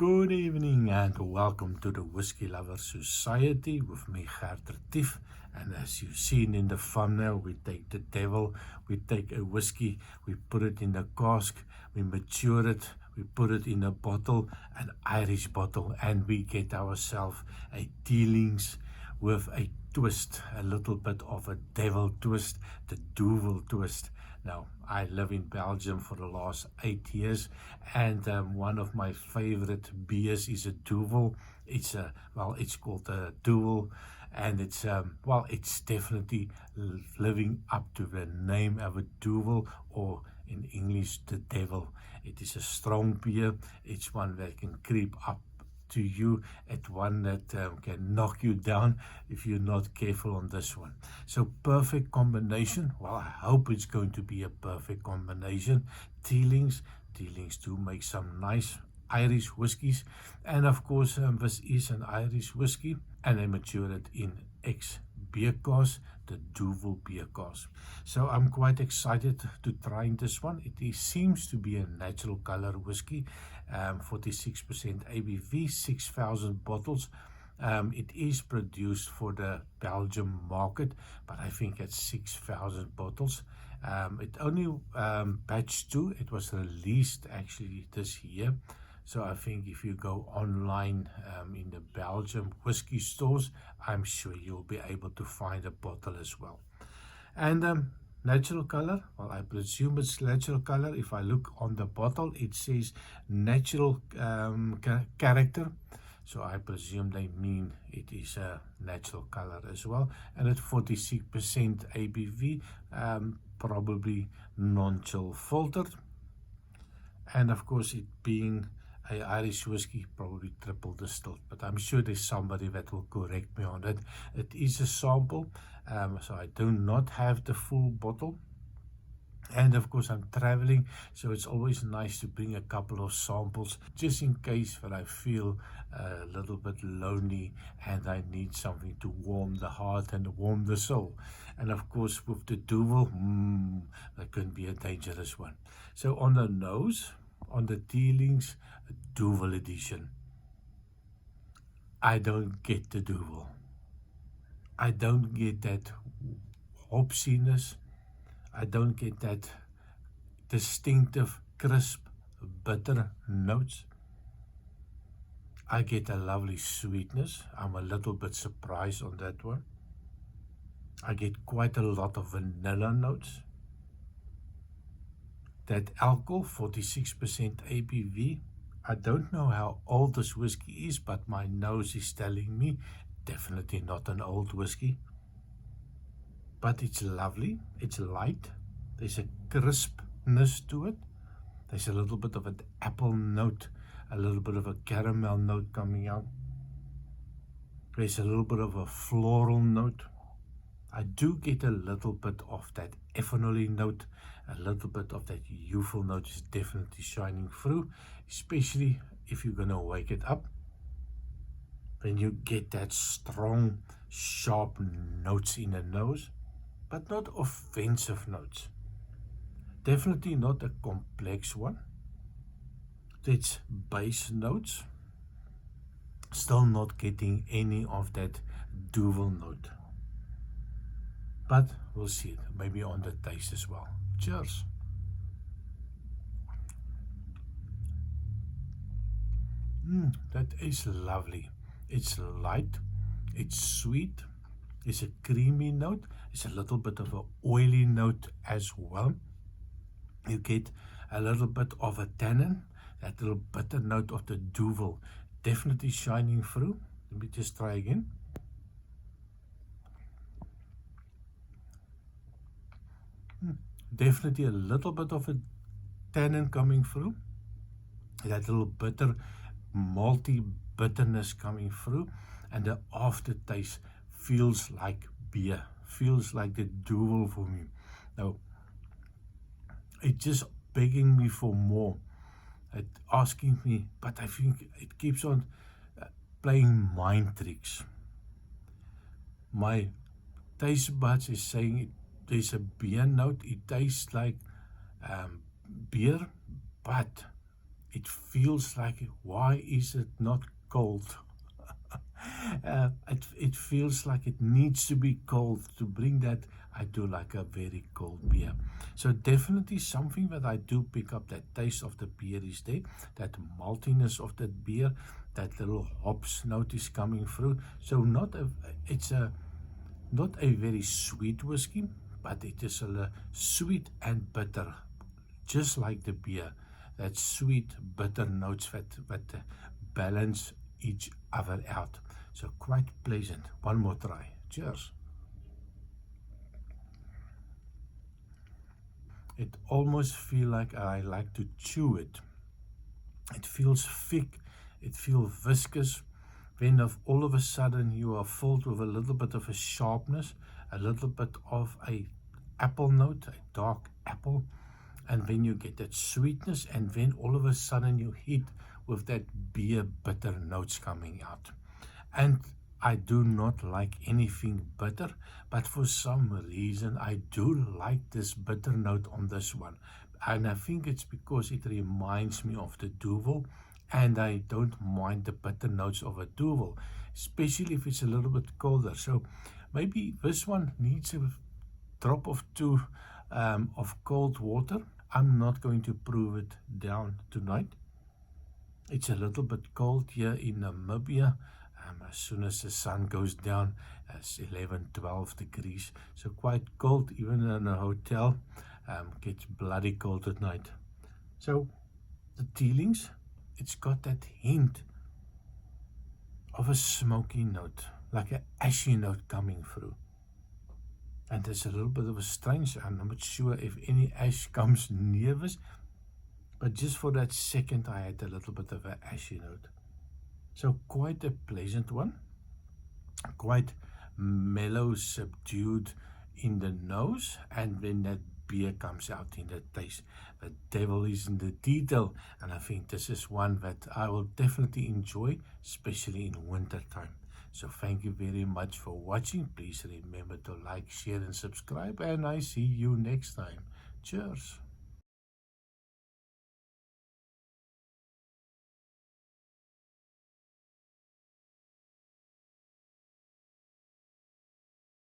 Good evening and welcome to the Whiskey Lover Society with me, Gert Retief. And as you've seen in the thumbnail, we take the Duvel, we take a whiskey, we put it in the cask, we mature it, we put it in a bottle, an Irish bottle, and we get ourselves a Teelings with a twist, a little bit of a Duvel twist, the Duvel twist. Now, I live in Belgium for the last 8 years, and one of my favorite beers is a Duvel. It's called a Duvel, and it's definitely living up to the name of a Duvel, or in English, the Devil. It is a strong beer. It's one that can creep up to you, at one that can knock you down if you're not careful on this one. So perfect combination. Well, I hope it's going to be a perfect combination. Teelings do make some nice Irish whiskies, and of course this is an Irish whiskey, and they mature it in beer cask, the Duvel beer cask. So I'm quite excited to try this one. It seems to be a natural color whiskey, 46% ABV, 6,000 bottles. It is produced for the Belgium market, but I think it's 6,000 bottles. It only batch 2, it was released actually this year. So I think if you go online in the Belgium whiskey stores, I'm sure you'll be able to find a bottle as well. And natural color, well, I presume it's natural color. If I look on the bottle, it says natural character. So I presume they mean it is a natural color as well. And at 46% ABV, probably non-chill filtered. And of course, it being a Irish whiskey, probably triple distilled, but I'm sure there's somebody that will correct me on it. It is a sample, so I do not have the full bottle. And of course, I'm traveling, so it's always nice to bring a couple of samples, just in case that I feel a little bit lonely and I need something to warm the heart and warm the soul. And of course, with the Duvel, that can be a dangerous one. So on the nose, on the Teelings, Duvel edition, I don't get the Duvel. I don't get that hopsiness. I don't get that distinctive, crisp, bitter notes. I get a lovely sweetness. I'm a little bit surprised on that one. I get quite a lot of vanilla notes. That alcohol, 46% ABV. I don't know how old this whiskey is, but my nose is telling me definitely not an old whiskey. But it's lovely, it's light, there's a crispness to it, there's a little bit of an apple note, a little bit of a caramel note coming out, there's a little bit of a floral note. I do get a little bit of that ethanol note, a little bit of that youthful note is definitely shining through, especially if you're going to wake it up. Then you get that strong, sharp notes in the nose, but not offensive notes. Definitely not a complex one. It's base notes. Still not getting any of that Duvel note. But we'll see it, maybe on the taste as well. Cheers. That is lovely. It's light, it's sweet, it's a creamy note, it's a little bit of an oily note as well. You get a little bit of a tannin, that little bitter note of the Duvel, definitely shining through. Let me just try again. Definitely a little bit of a tannin coming through, that little bitter, malty bitterness coming through, and the aftertaste feels like beer, feels like the Duvel for me. Now, it's just begging me for more, it asking me, but I think it keeps on playing mind tricks. My taste buds is saying there's a beer note, it tastes like beer, but It feels like, why is it not cold? It feels like it needs to be cold. To bring that, I do like a very cold beer. So definitely something that I do pick up, that taste of the beer is there, that maltiness of that beer, that little hops note is coming through. So it's not a very sweet whiskey, but it is a sweet and bitter, just like the beer. That sweet, bitter notes that balance each other out. So quite pleasant. One more try. Cheers. It almost feels like I like to chew it. It feels thick. It feels viscous. Then all of a sudden you are filled with a little bit of a sharpness, a little bit of a apple note, a dark apple, and then you get that sweetness, and then all of a sudden you hit with that beer bitter notes coming out. And I do not like anything bitter, but for some reason I do like this bitter note on this one. And I think it's because it reminds me of the Duvel, and I don't mind the bitter notes of a Duvel, especially if it's a little bit colder. So maybe this one needs a drop of two of cold water. I'm not going to prove it down tonight. It's a little bit cold here in Namibia. As soon as the sun goes down, it's 11, 12 degrees. So quite cold, even in a hotel. Gets bloody cold at night. So the Teelings, it's got that hint of a smoky note, like an ashy note coming through. And there's a little bit of a strange, I'm not sure if any ash comes near this, but just for that second I had a little bit of an ashy note. So quite a pleasant one, quite mellow, subdued in the nose, and then that beer comes out in the taste. The devil is in the detail, and I think this is one that I will definitely enjoy, especially in winter time. So thank you very much for watching. Please remember to like, share, and subscribe, and I see you next time. Cheers.